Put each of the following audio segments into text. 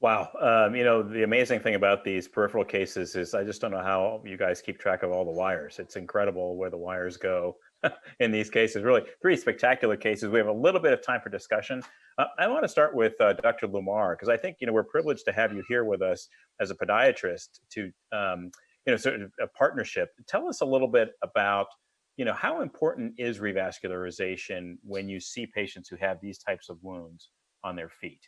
Wow. The amazing thing about these peripheral cases is I just don't know how you guys keep track of all the wires. It's incredible where the wires go in these cases. Really, three spectacular cases. We have a little bit of time for discussion. I want to start with Dr. Lumar because I think we're privileged to have you here with us as a podiatrist to sort of a partnership. Tell us a little bit about how important is revascularization when you see patients who have these types of wounds on their feet.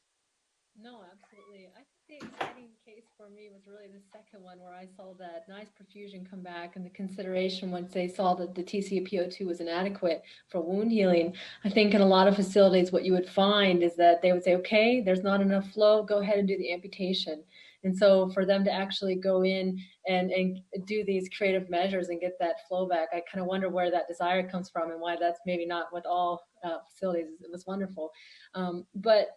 No, absolutely. I think the exciting case for me was really the second one where I saw that nice perfusion come back and the consideration once they saw that the TCPO2 was inadequate for wound healing. I think in a lot of facilities, what you would find is that they would say, okay, there's not enough flow, go ahead and do the amputation. And so for them to actually go in and do these creative measures and get that flow back, I kind of wonder where that desire comes from and why that's maybe not with all facilities. It was wonderful. But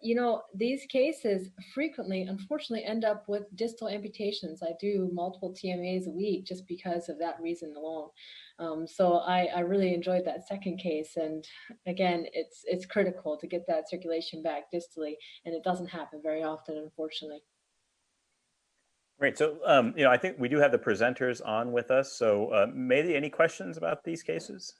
these cases frequently, unfortunately, end up with distal amputations. I do multiple TMAs a week just because of that reason alone. So I really enjoyed that second case. And again, it's critical to get that circulation back distally, and it doesn't happen very often, unfortunately. Great. So, I think we do have the presenters on with us. So, Mehdi, any questions about these cases?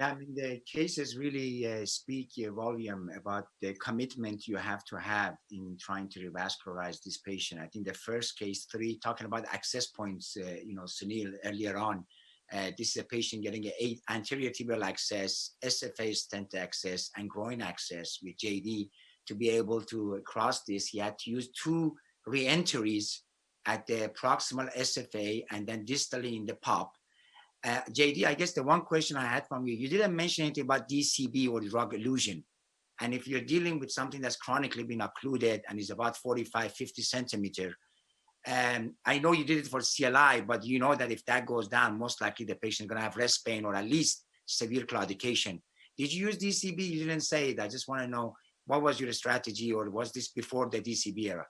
Yeah, I mean, the cases really speak a volume about the commitment you have to have in trying to revascularize this patient. I think the first case, three, talking about access points, Sunil earlier on, this is a patient getting an anterior tibial access, SFA stent access, and groin access with JD. To be able to cross this, he had to use two re-entries at the proximal SFA and then distally in the POP. JD, I guess the one question I had from you, you didn't mention anything about DCB or drug elution. And if you're dealing with something that's chronically been occluded and is about 45, 50 centimeter, I know you did it for CLI, but you know that if that goes down, most likely the patient is going to have rest pain or at least severe claudication. Did you use DCB? You didn't say it. I just want to know, what was your strategy, or was this before the DCB era?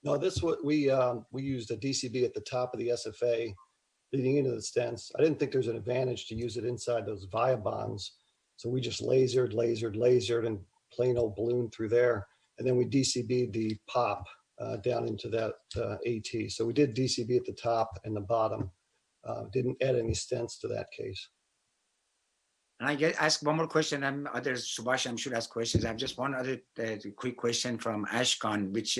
No, this what we used a DCB at the top of the SFA leading into the stents. I didn't think there's an advantage to use it inside those Viabonds. So we just lasered and plain old balloon through there. And then we DCB'd the POP down into that AT. So we did DCB at the top and the bottom. Didn't add any stents to that case. And I ask one more question. Others, Subhash, I'm sure ask questions. I have just one other quick question from Ashkan, which,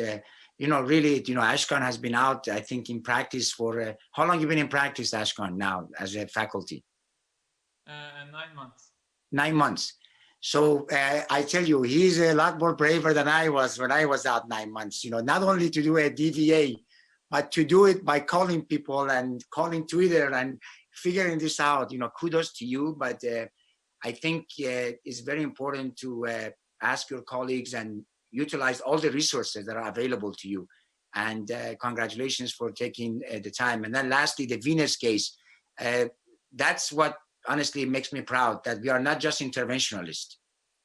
really, Ashkan has been out, I think, in practice for, how long you been in practice, Ashkan, now as a faculty? 9 months. 9 months. So I tell you, he's a lot more braver than I was when I was out 9 months, not only to do a DVA, but to do it by calling people and calling Twitter and figuring this out. Kudos to you, but I think it's very important to ask your colleagues and utilize all the resources that are available to you. And congratulations for taking the time. And then lastly, the venous case. That's what honestly makes me proud, that we are not just interventionalists,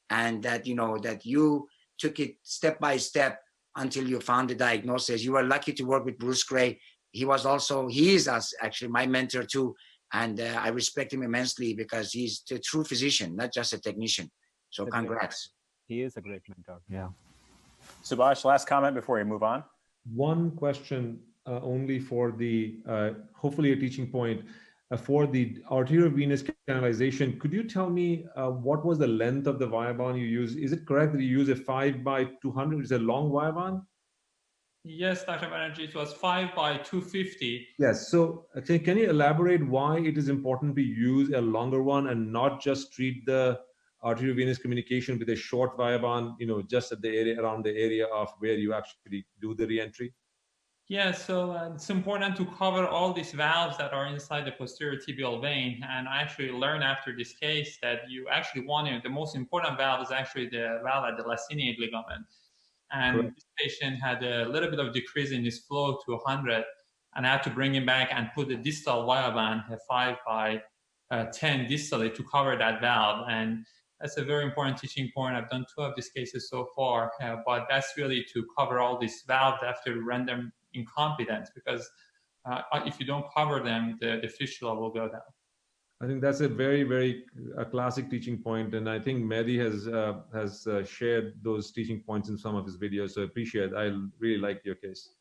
and that, that you took it step by step until you found the diagnosis. You were lucky to work with Bruce Gray. He is actually my mentor too. And I respect him immensely because he's a true physician, not just a technician. So congrats. He is a great mentor. Yeah. Subhash, last comment before we move on. One question only for the, hopefully a teaching point, for the arteriovenous canalization. Could you tell me what was the length of the Viabond you use? Is it correct that you use a 5x200? It's a long Viabond? Yes, Dr. Banerjee, it was 5x250. Yes. So can you elaborate why it is important to use a longer one and not just treat the arteriovenous communication with a short Viabond, just at the area, around the area of where you actually do the reentry? Yeah, so it's important to cover all these valves that are inside the posterior tibial vein. And I actually learned after this case that you actually the most important valve is actually the valve at the laciniate ligament. And Correct. This patient had a little bit of decrease in his flow to 100, and I had to bring him back and put the distal Viabond, a 5x10 distally, to cover that valve. And that's a very important teaching point. I've done 2 of these cases so far, but that's really to cover all these valves after we render them incompetent, because if you don't cover them, the fistula will go down. I think that's a very, very classic teaching point, and I think Mehdi has shared those teaching points in some of his videos. So I appreciate. I really like your case.